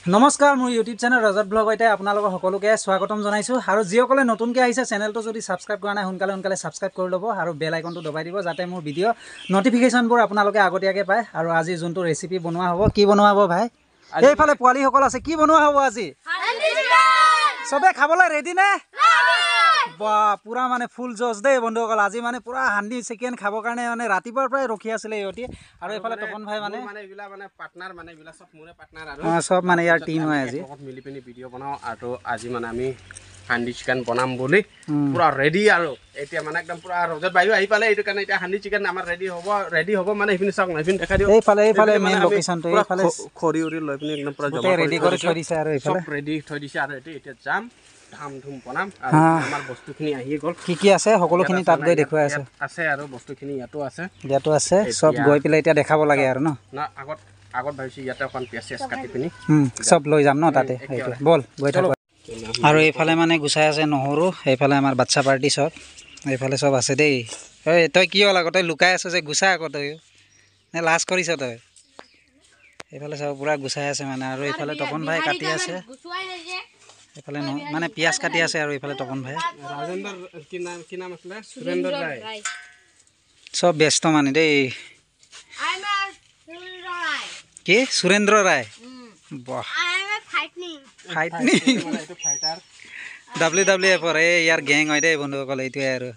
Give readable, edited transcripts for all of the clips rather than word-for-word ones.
নমস্কাৰ মোৰ YouTube channel ৰজত ব্লগতে আপোনালোক সকলোকে স্বাগতম জনাইছো আৰু যিসকলে নতুনকৈ আহিছে চেনেলটো যদি সাবস্ক্ৰাইব কৰা নাই সোনকালে সাবস্ক্ৰাইব কৰি ল'ব আৰু বেল আইকনটো দবাই দিব যাতে মোৰ ভিডিও নটিফিকেশনবোৰ আপোনালোকে আগতীয়াকৈ পায় আৰু আজি যোনটো ৰেচিপি বনোৱা হ'ব কি বনোৱা হ'ব ভাই এইফালে পোৱালিসকল আছে কি বনোৱা হ'ব আজি সবে খাবলৈ ৰেডি নে বা পুৰা মানে ফুল জজ দেই বন্ধুসকল আজি মানে পুৰা হান্দি চিকেন খাবৰ কাৰণে মানে ৰাতিপুৱাৰ পৰাই ৰখি আছিলে ইহঁতি আৰু এইফালে তপন ভাই মানে এইবিলাক মানে পাৰ্টনাৰ মানে এইবিলাক সব মোৰে পাৰ্টনাৰ আৰু সব মানে ইয়াৰ টিম হয় আজি মিলি পিনি ভিডিঅ' বনাওঁ আৰু আজি মানে আমি হান্দি চিকেন বনাম বুলি পুৰা ৰেডি আৰু এতিয়া মানে একদম পুৰা ৰজত বাইও আহি পালে এইটো কাৰণে এতিয়া হান্দি চিকেন আমাৰ ৰেডি হ'ব মানে এইপিনি চাওক এইপিনি দেখা দিওঁ এইফালে মেইন লোকেশ্যনটো এইফালে খৰি উৰি লৈ পিনি একদম পুৰা জমা ৰেডি কৰি থৈ দিছে আৰু এইফালে সব ৰেডি থৈ দিছে আৰু এতিয়া যাম ধাম বনাম আৰু আমাৰ বস্তুখিনি আহি গ'ল কি আছে সকলোখিনি তাত গৈ দেখুৱাই আছে আৰু বস্তুখিনি ইয়াতো আছে সব গৈ পেলাই এতিয়া দেখাব লাগে আৰু না আগত ভাবিছোঁ ইয়াতে অকণ পিয়াজ কাটি পিনি সব লৈ যাম ন তাতে বল গৈ থাকো আৰু এইফালে মানে গুচাই আছে নহৰু এইফালে আমাৰ বাচ্চা পাৰ্টি সব এইফালে সব আছে দেই ঐ তই কি হ'ল আকৌ তই লুকাই আছ যে গুচাই আকৌ তই নে লাজ কৰিছ তই এইফালে সব পুৰা গুচাই আছে মানে আৰু এইফালে তপন ভাই কাটি আছে এইফালে মানে পিয়াজ কাটি আছে আৰু এইফালে তপন ভাই সব ব্যস্ত মানে দেই কি সুৰেন্দ্ৰ ৰায় বাহ WWF ইয়াৰ গেং হয় দেই বন্ধুসকল এইটোৱে আৰু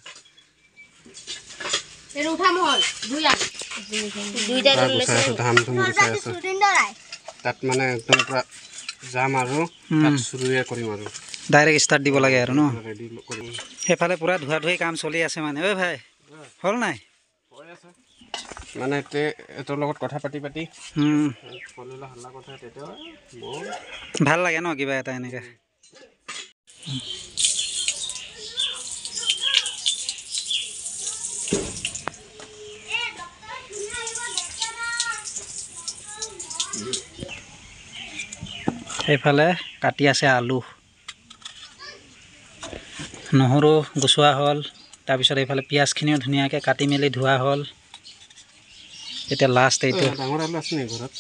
তাত মানে একদম পুৰা যাম আৰু শুৰুৱে কৰিম আৰু ডাইৰেক্ট ষ্টাৰ্ট দিব লাগে আৰু ন সেইফালে পুৰা ধোৱা ধুই কাম চলি আছে মানে ঐ ভাই হ'ল নাই মানে এটোৰ লগত কথা পাতি ভাল লাগে ন কিবা এটা এনেকৈ সেইফালে কাটি আছে আলু নহৰু গুচোৱা হ'ল তাৰপিছত এইফালে পিঁয়াজখিনিও ধুনীয়াকৈ কাটি মেলি ধোৱা হ'ল এতিয়া লাষ্ট এইটো ডাঙৰ আলু আছে নেকি ঘৰত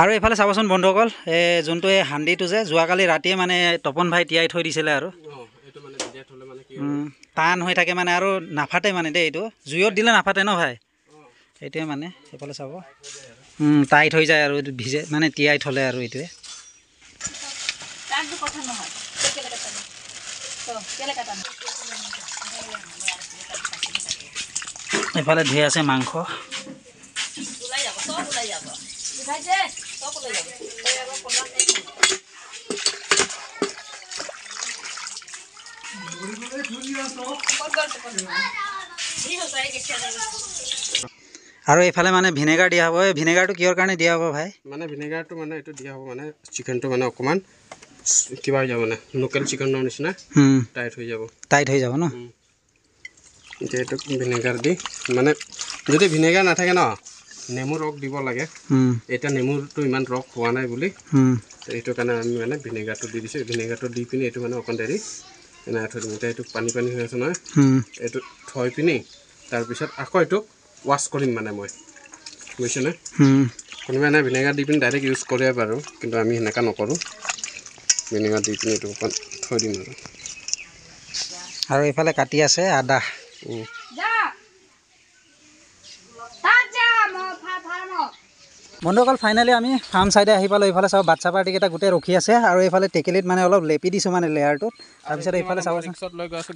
আৰু এইফালে চাবচোন বন্ধুসকল এই যোনটো এই হান্দিটো যে যোৱাকালি ৰাতিয়ে মানে তপন ভাই তিয়াই থৈ দিছিলে আৰু টান হৈ থাকে মানে আৰু নাফাটে মানে দেই এইটো জুইত দিলে নাফাটে ন ভাই এইটোৱে মানে এইফালে চাব টাইট হৈ যায় আৰু এইটো ভিজে মানে তিয়াই থ'লে আৰু এইটোৱে এইফালে ধুই আছে মাংস আৰু এইফালে মানে ভিনেগাৰ দিয়া হ'ব এই ভিনেগাৰটো কিহৰ কাৰণে দিয়া হ'ব ভাই মানে ভিনেগাৰটো মানে এইটো দিয়া হ'ব মানে চিকেনটো মানে অকণমান কিবা হৈ যাব মানে লোকেল চিকেনৰ নিচিনা টাইট হৈ যাব ন এতিয়া এইটো ভিনেগাৰ দি মানে যদি ভিনেগাৰ নাথাকে ন নেমু ৰস দিব লাগে এতিয়া নেমুটো ইমান ৰস হোৱা নাই বুলি এইটো কাৰণে আমি মানে ভিনেগাৰটো দি দিছোঁ ভিনেগাৰটো দি পিনি এইটো মানে অকণ দেৰি এনেকৈ থৈ দিম এতিয়া এইটো পানী হৈ আছে নহয় এইটো থৈ পিনি তাৰপিছত আকৌ এইটো ৱাছ কৰিম মানে মই বুজিছেনে কোনোবাই এনে ভিনেগাৰ দি পিনি ডাইৰেক্ট ইউজ কৰে বাৰু কিন্তু আমি সেনেকুৱা নকৰোঁ ভিনেগাৰ দি পিনি এইটো অকণ থৈ দিম আৰু এইফালে কাটি আছে আদা বন্ধুসকল ফাইনেলি আমি ফাৰ্ম চাইডে আহি পালোঁ এইফালে চাব বাচ্চা পাৰ্টিকেইটা গোটেই ৰখি আছে আৰু এইফালে টেকেলিত মানে অলপ লেপি দিছোঁ মানে লেয়াৰটোত তাৰপিছত এইফালে চাবচোন লৈ গৈ আছোঁ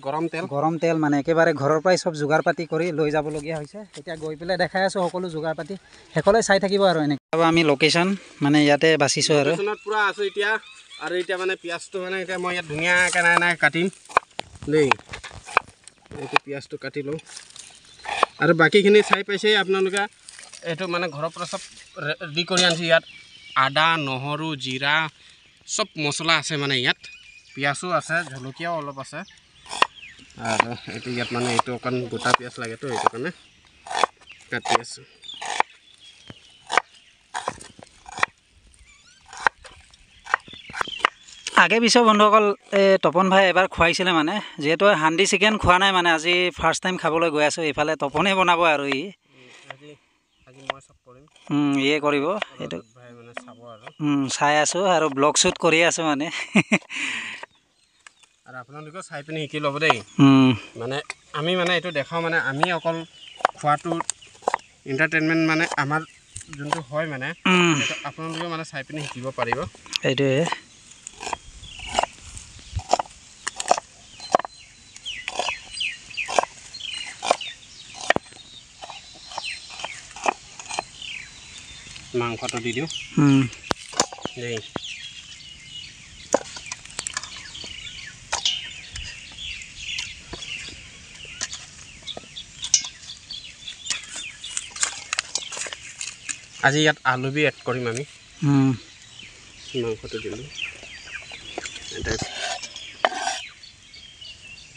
গৰম তেল মানে একেবাৰে ঘৰৰ পৰাই চব যোগাৰ পাতি কৰি লৈ যাবলগীয়া হৈছে এতিয়া গৈ পেলাই দেখাই আছোঁ সকলো যোগাৰ পাতি সকলোৱে চাই থাকিব আৰু এনেকৈ আমি লোকেশ্যন মানে ইয়াতে বাচিছোঁ আৰু পূৰা আছোঁ এতিয়া আৰু এতিয়া মানে পিঁয়াজটো মানে এতিয়া মই ইয়াত ধুনীয়াকৈ নাই কাটিম দেই এইটো পিঁয়াজটো কাটি লওঁ আৰু বাকীখিনি চাই পাইছে আপোনালোকে এইটো মানে ঘৰৰ পৰা চব ৰেডি কৰি আনিছোঁ ইয়াত আদা নহৰু জিৰা সব মছলা আছে মানে ইয়াত পিঁয়াজো আছে জলকীয়াও অলপ আছে আৰু এইটো ইয়াত মানে এইটো অকণ গোটা পিঁয়াজ লাগে তো এইটো কাৰণে কাটি আছোঁ আগে পিছৰ বন্ধুসকল তপন ভাই এবাৰ খুৱাইছিলে মানে যিহেতু হান্দি চিকেন খোৱা নাই মানে আজি ফাৰ্ষ্ট টাইম খাবলৈ গৈ আছোঁ এইফালে তপনে বনাব আৰু ইয়ে কৰিব এইটো চাই আছোঁ আৰু ব্লগ শ্বুট কৰি আছোঁ মানে আৰু আপোনালোকেও চাই পিনি শিকি ল'ব দেই মানে আমি মানে এইটো দেখাওঁ মানে আমি অকল খোৱাটো এণ্টাৰটেইনমেণ্ট মানে আমাৰ যোনটো হয় মানে আপোনালোকেও মানে চাই পিনি শিকিব পাৰিব এইটোৱে মাংসটো দি দিওঁ দেই আজি ইয়াত আলু বি এড কৰিম আমি মাংসটো দিলোঁ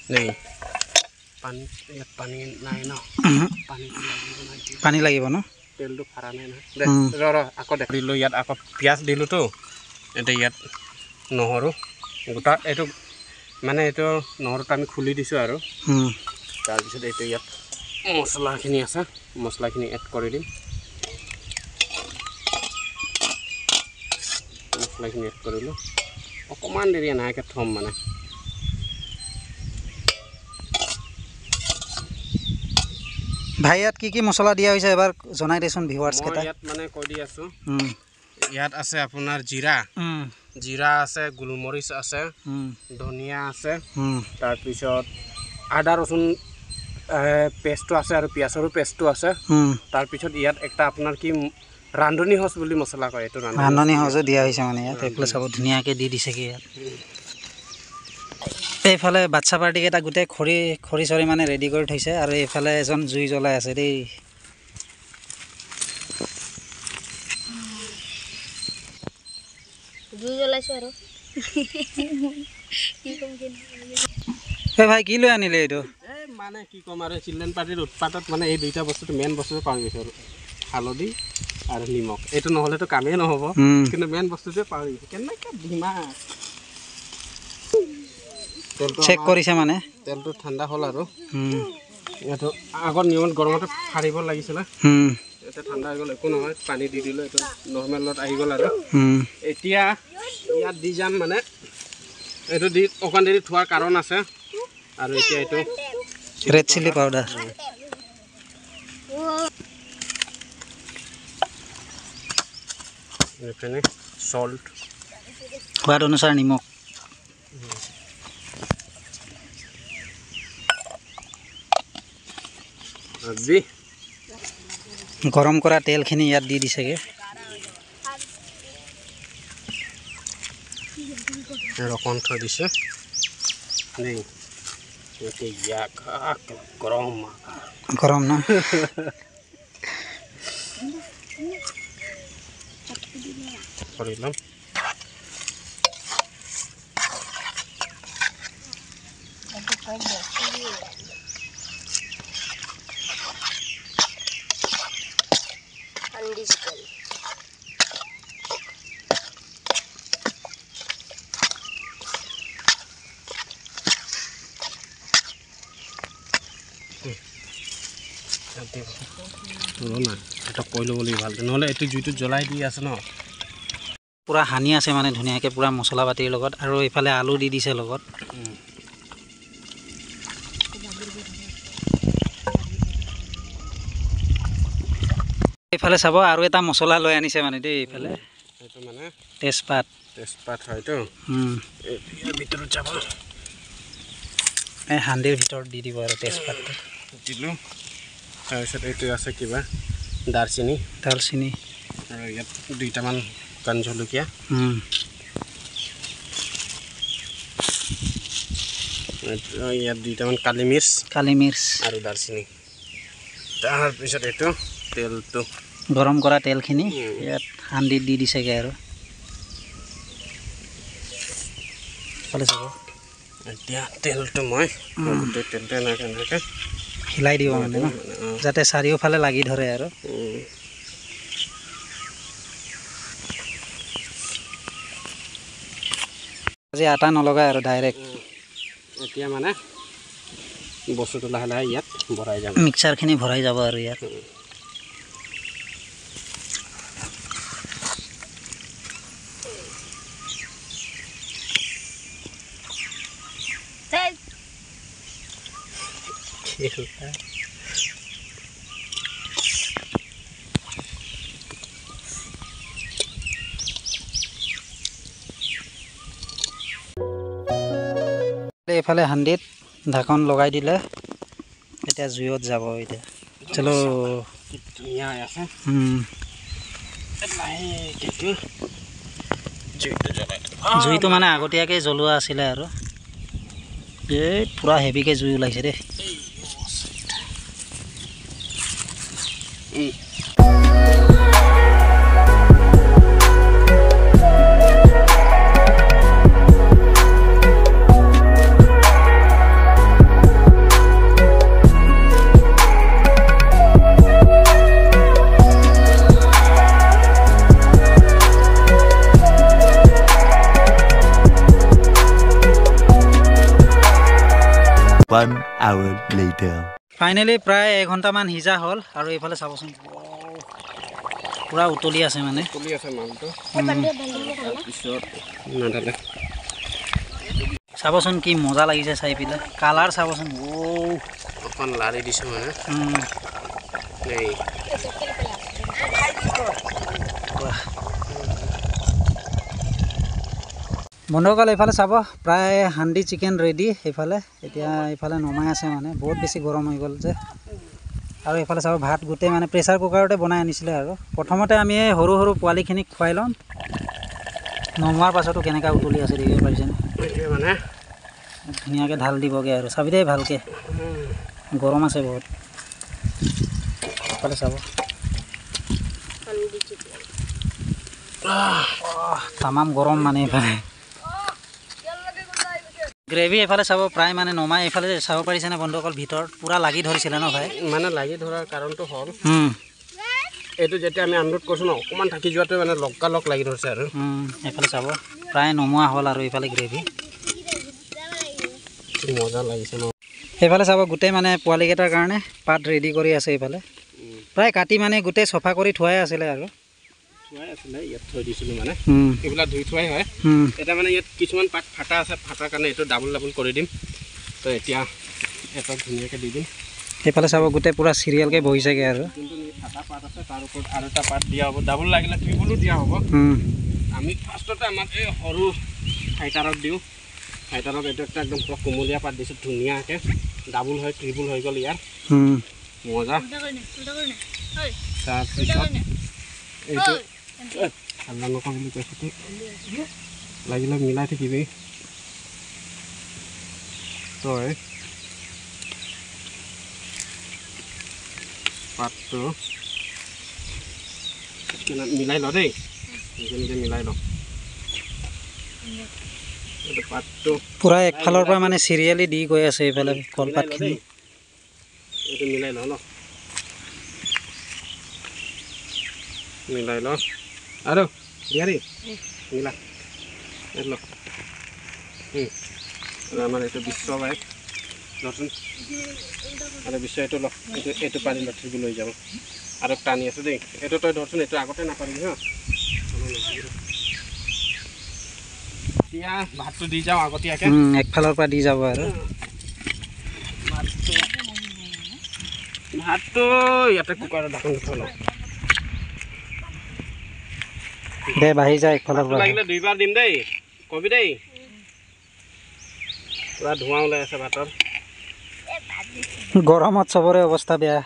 দেই পানী ইয়াত পানী নাই ন পানী লাগিব ন তেলটো ফাৰা নাই নহয় ৰ আকৌ দিলোঁ ইয়াত আকৌ পিঁয়াজ দিলোঁতো এতিয়া ইয়াত নহৰু গোটা এইটো মানে এইটো নহৰুটো আমি খুলি দিছোঁ আৰু তাৰপিছত এইটো ইয়াত মছলাখিনি আছে মছলাখিনি এড কৰি দিম মছলাখিনি এড কৰিলোঁ অকণমান দেৰি এনেকৈ থ'ম মানে ভাই ইয়াত কি মছলা দিয়া হৈছে এবাৰ জনাই দেচোন ভিউৱাৰ্ছ কেইটা ইয়াত মানে কৈ দি আছোঁ ইয়াত আছে আপোনাৰ জিৰা আছে গোলমৰিচ আছে ধনিয়া আছে তাৰপিছত আদা ৰচুন পেষ্টটো আছে আৰু পিঁয়াজৰো পেষ্টটো আছে তাৰপিছত ইয়াত একটা আপোনাৰ কি ৰান্ধনি সঁচ বুলি মছলা কয় এইটো ৰান্ধনি সঁচো দিয়া হৈছে মানে ইয়াত এইফালে চাব ধুনীয়াকৈ দি দিছেগৈ ইয়াত এইফালে বাচ্চা পাৰ্টিকেইটা গোটেই খৰি চৰি মানে ৰেডি কৰি থৈছে আৰু এইফালে এজন জুই জ্বলাই আছে দেই জুই জ্বলাইছোঁ আৰু ভাই কি লৈ আনিলে এইটো মানে কি ক'ম আৰু চিলড্ৰেন পাৰ্টিৰ উৎপাতত মানে এই দুইটা বস্তুটো মেইন বস্তুটো পাহৰি গৈছোঁ আৰু হালধি আৰু নিমখ এইটো নহ'লেতো কামেই নহ'ব কিন্তু মেইন বস্তুটোৱে পাহৰি গৈছোঁ কেনেকৈ ডিমা চেক কৰিছে মানে তেলটো ঠাণ্ডা হ'ল আৰু এইটো আগৰ নিয়মত গৰমতে ফাৰিব লাগিছিলে এতিয়া ঠাণ্ডা হৈ গ'ল একো নহয় পানী দি দিলোঁ এইটো নৰ্মেলত আহি গ'ল আৰু এতিয়া ইয়াত দি যাম মানে এইটো দি অকণ দেৰি থোৱাৰ কাৰণ আছে আৰু এতিয়া এইটো ৰেড চিলি পাউডাৰ এইপিনে সল্ট সোৱাদ অনুসাৰে নিমখ গৰম কৰা তেলখিনি ইয়াত দি দিছেগৈ অকণ থৈ দিছে দেই গৰম ন কৰি ল'ম এটা কৈ ল'ব লাগিব ভালকৈ নহ'লে এইটো জুইটো জ্বলাই দি আছে ন পূৰা সানি আছে মানে ধুনীয়াকৈ পূৰা মছলা পাতিৰ লগত আৰু এইফালে আলু দি দিছে লগত এইফালে চাব আৰু এটা মছলা লৈ আনিছে মানে দেই এইফালে এইটো মানে তেজপাত হয়তো ইয়াৰ ভিতৰত যাব এই হান্দিৰ ভিতৰত দি দিব আৰু তেজপাতটো দিলোঁ তাৰপিছত এইটো আছে কিবা দালচিনি আৰু ইয়াত দুইটামান শুকান জলকীয়া ইয়াত দুইটামান কালি মিৰ্চ আৰু দালচিনি তাৰপিছত এইটো তেলটো গৰম কৰা তেলখিনি ইয়াত হান্দিত দি দিছেগৈ আৰু ফালে চাব এতিয়া তেলটো মই গোটেই তেলটো এনেকৈ হিলাই দিব মানে ন যাতে চাৰিওফালে লাগি ধৰে আৰু আজি আটা নলগাই আৰু ডাইৰেক্ট এতিয়া মানে বস্তুটো লাহে লাহে ইয়াত ভৰাই যাব মিক্সাৰখিনি ভৰাই যাব আৰু ইয়াত এইফালে হান্দিত ঢাকন লগাই দিলে এতিয়া জুইত যাব এতিয়া চলো ধুনীয়া আছে জুইটো মানে আগতীয়াকৈ জ্বলোৱা আছিলে আৰু এই পূৰা হেভিকৈ জুই ওলাইছে দেই One hour later. ফাইনেলি প্ৰায় এঘণ্টামান সিজা হ'ল আৰু এইফালে চাবচোন পূৰা উতলি আছে মানে উতলি আছে মালটো তাৰপিছত নাঢালে চাবচোন কি মজা লাগিছে চাই পেলাই কালাৰ চাবচোন অকণ লাৰি দিছোঁ মানে এই বন্ধুসকল এইফালে চাব প্ৰায় হান্দি চিকেন ৰেডি এইফালে এতিয়া এইফালে নমাই আছে মানে বহুত বেছি গৰম হৈ গ'ল যে আৰু এইফালে চাব ভাত গোটেই মানে প্ৰেছাৰ কুকাৰতে বনাই আনিছিলে আৰু প্ৰথমতে আমি এই সৰু সৰু পোৱালিখিনিক খুৱাই ল'ম নমোৱাৰ পাছতো কেনেকৈ উতলি আছে দেখিব পাৰিছেনে মানে ধুনীয়াকৈ ঢাল দিবগৈ আৰু চাবি দেই ভালকৈ গৰম আছে বহুত এইফালে চাব তামাম গৰম মানে এইফালে গ্ৰেভি এইফালে চাব প্ৰায় মানে নমাই এইফালে চাব পাৰিছেনে বন্ধুসকল ভিতৰত পূৰা লাগি ধৰিছিলে ন ভাই মানে লাগি ধৰাৰ কাৰণটো হ'ল এইটো যেতিয়া আমি আনলোড কৰিছোঁ ন অকণমান থাকি যোৱাটো মানে লগালগ লাগি ধৰিছে আৰু এইফালে চাব প্ৰায় নমোৱা হ'ল আৰু এইফালে গ্ৰেভি মজা লাগিছে ন সেইফালে চাব গোটেই মানে পোৱালিকেইটাৰ কাৰণে পাত ৰেডি কৰি আছে এইফালে প্ৰায় কাটি মানে গোটেই চফা কৰি থোৱাই আছিলে আৰু থোৱাই আছিলে ইয়াত থৈ দিছিলোঁ মানে এইবিলাক ধুই থোৱাই হয় এতিয়া মানে ইয়াত কিছুমান পাত ফাটা আছে ফাটাৰ কাৰণে এইটো ডাবল ডাবল কৰি দিম তো এতিয়া এটা ধুনীয়াকৈ দি দিম সেইফালে চাব গোটেই পূৰা চিৰিয়েলকৈ বহিছেগৈ আৰু যোনটো ফাটা পাত আছে তাৰ ওপৰত আৰু এটা পাত দিয়া হ'ব ডাবল লাগিলে ট্ৰিবলো দিয়া হ'ব আমি ফাৰ্ষ্টতে আমাৰ এই সৰু ফাইটাৰত দিওঁ ফাইটাৰত এইটো একটা একদম পুৰা কোমলীয়া পাত দিছোঁ ধুনীয়াকৈ ডাবল হয় ট্ৰিবল হৈ গ'ল ইয়াৰ মজা তাৰপিছত এইটো ঠাণ্ডা নকওঁ বুলি কৈছোঁ ঠিক লাগিলে মিলাই থাকিবি তই পাতটো মিলাই ল দেই নিজে নিজে মিলাই ল এইটো পাতটো পূৰা একফালৰ পৰা মানে চিৰিয়েলি দি গৈ আছে এইফালে কলপাতখিনি এইটো মিলাই ল ন মিলাই ল আৰু দিয়া দেই মিলা ল আমাৰ এইটো বিশ্ব বাইক নতুন আৰু বিশ্ব এইটো ল এইটো পাৰি ল ট্ৰিবল লৈ যাব আৰু টানি আছোঁ দেই এইটো তই ধৰচোন এইটো আগতে নাপাৰিবি হা এতিয়া ভাতটো দি যাওঁ আগতীয়াকৈ একফালৰ পৰা দি যাব আৰু ভাতটো ইয়াতে কুকাৰত ঢাকন থৈ লওঁ দে বাঢ়ি যায় একফালৰ পৰা লাগিলে দুইবাৰ দিম দেই কবি দেই পুৰা ধোঁৱা ওলাই আছে ভাতৰ গৰমত চবৰে অৱস্থা বেয়া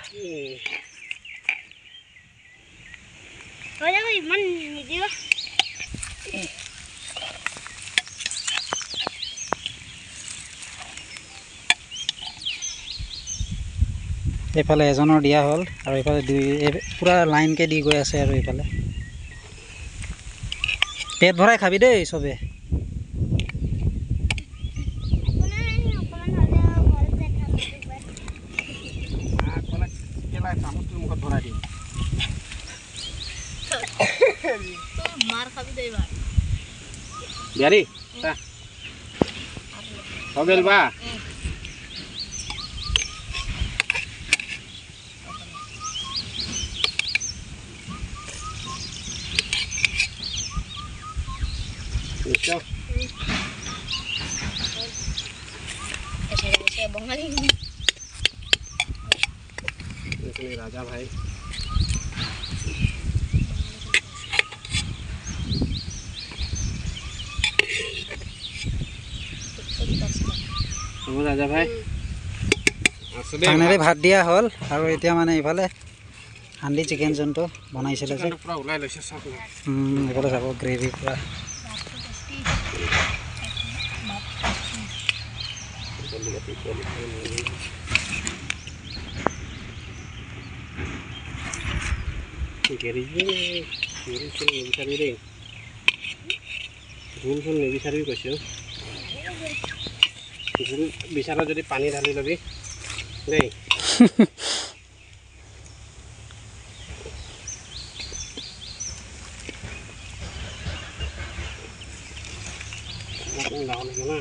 এইফালে এজনৰ দিয়া হ'ল আৰু এইফালে দুই পূৰা লাইনকৈ দি গৈ আছে আৰু এইফালে পেট ভৰাই খাবি দেই চবে বিহাৰী হৈ গ'ল বা राजा भाई राजा भाई ফাইনেলি ভাত দিয়া হ'ল আৰু এতিয়া মানে ইফালে হান্দি চিকেন যোনটো বনাইছিলে যে পুৰা ওলাই লৈছে চব এইফালে যাব গ্ৰেভি পুৰা ঝোল চোল নিবিচাৰিবি কৈছোঁ ঝোল বিচাৰ যদি পানী ঢালি ল'বি দেই ডাঙৰ লাগিব না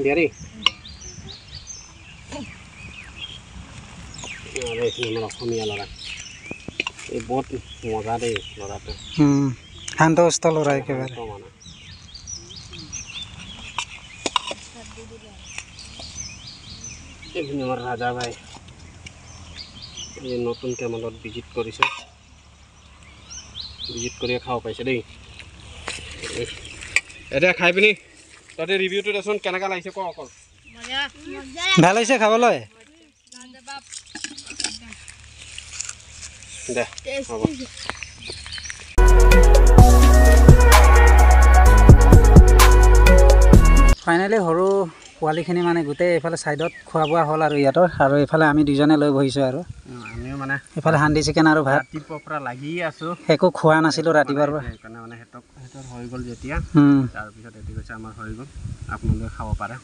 বিহাৰী আমাৰ অসমীয়া ল'ৰা এই বহুত মজা দেই ল'ৰাটো শান্তস্থ ল'ৰা একেবাৰে এইখিনি আমাৰ ৰাজা ভাই এই নতুন কেমেলত ভিজিট কৰিছে ভিজিট কৰিয়ে খাব পাইছে দেই এতিয়া খাই পিনি তহঁতে ৰিভিউটো দেচোন কেনেকুৱা লাগিছে ক অকল ভাল হৈছে খাবলৈ দে হ'ব ফাইনেলি সৰু পোৱালিখিনি মানে গোটেই এইফালে ছাইডত খোৱা বোৱা হ'ল আৰু ইহঁতৰ আৰু এইফালে আমি দুজনে লৈ বহিছোঁ আৰু আমিও মানে এইফালে হান্দি চিকেন আৰু ভাত ৰাতিপুৱাৰ পৰা লাগি আছোঁ একো খোৱা নাছিলোঁ ৰাতিপুৱাৰ পৰা সেইকাৰণে মানে সিহঁতৰ হৈ গ'ল যেতিয়া তাৰপিছত এটি কৈছে আমাৰ হৈ গ'ল আপোনালোকে খাব পাৰে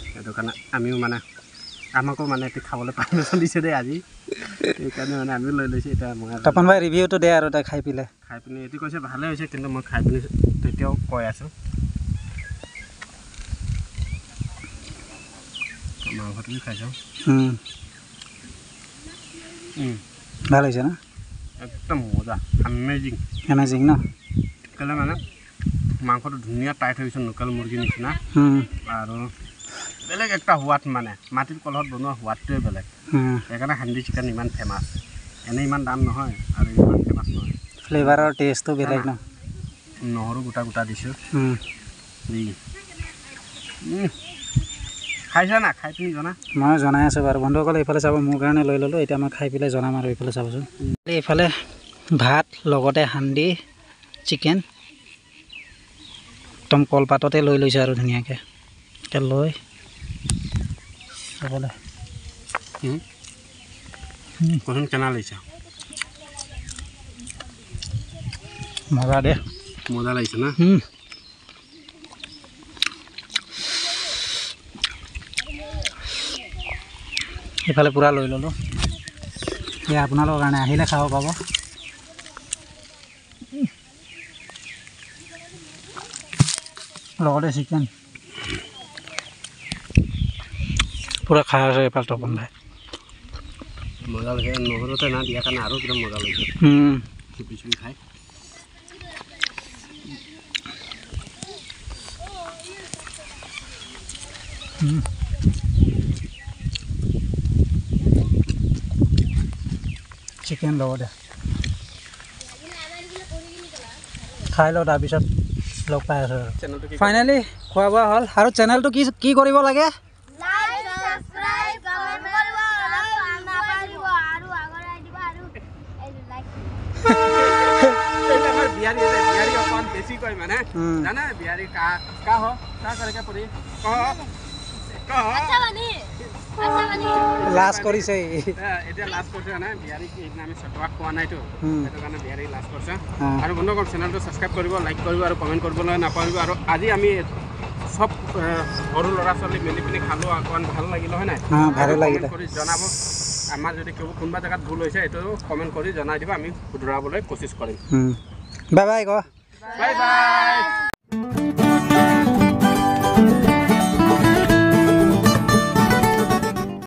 সেইটো কাৰণে আমিও মানে আমাকো মানে এটি খাবলৈ পাৰ্মিশ্যন দিছে দেই আজি সেইকাৰণে মানে আমিও লৈ লৈছোঁ এতিয়া মই তপন ভাই ৰিভিউটো দে আৰু তাই খাই পেলাই খাই পিনি এটি কৈছে ভালে হৈছে কিন্তু মই খাই পিনি তেতিয়াও কৈ আছোঁ মাংসটো খাইছোঁ ভাল হৈছে ন একদম মজা আমেজিং এমেজিং ন কেলৈ মানে মাংসটো ধুনীয়া টাইট হৈ গৈছে লোকেল মুৰ্গীৰ নিচিনা আৰু বেলেগ একটা সোৱাদ মানে মাটিৰ কলহত বনোৱা সোৱাদটোৱে বেলেগ সেইকাৰণে হান্দি চিকেন ইমান ফেমাছ এনেই ইমান দাম নহয় আৰু ইমান ফেমাছ নহয় ফ্লেভাৰৰ টেষ্টটো বেলেগ ন নহৰু গোটা গোটা দিছোঁ খাইছা না খাই পিনি জনা মই জনাই আছোঁ বাৰু বন্ধুসকলে এইফালে চাব মোৰ কাৰণে লৈ ল'লোঁ এতিয়া মই খাই পেলাই জনাম আৰু এইফালে চাবচোন এইফালে ভাত লগতে হান্দি চিকেন একদম কলপাততে লৈ লৈছে আৰু ধুনীয়াকৈ এতিয়া লৈ চাবলৈ কচোন কেনা লাগিছে মজা দে মজা লাগিছে না এইফালে পূৰা লৈ ল'লোঁ এয়া আপোনালোকৰ কাৰণে আহিলে খাব পাব লগতে চিকেন পূৰা খাই আছে এইফালে তপন ভাই মজা লাগে নহৰুতে না দিয়াৰ কাৰণে আৰু একদম মজা লাগিছে চুপি চুপি খাই চিকেন লগতে খাই লওঁ তাৰপিছত লগ পাই আছোঁ আৰু ফাইনেলি খোৱা বোৱা হ'ল আৰু চেনেলটো কি কৰিব লাগে বিহাৰী অকণ বেছি কয় মানে জানা বিহাৰী কা হ কা কৰে পৰি কহ লাজ কৰিছে এতিয়া লাজ কৰিছে মানে বিহাৰীক এইদিনা আমি চটুৱা খোৱা নাইতো সেইটো কাৰণে বিহাৰী লাজ কৰিছে আৰু বন্ধুসকল চেনেলটো ছাবস্ক্ৰাইব কৰিব লাইক কৰিব আৰু কমেণ্ট কৰিবলৈ নাপাহৰিব আৰু আজি আমি সব সৰু ল'ৰা ছোৱালী মিলি পিনি খালোঁ অকণমান ভাল লাগিল হয় নাই ভালে লাগিলে কৰি জনাব আমাৰ যদি কোনোবা জেগাত ভুল হৈছে এইটো কমেণ্ট কৰি জনাই দিব আমি শুধৰাবলৈ কোচিছ কৰিম বাই বাই ক বাই বাই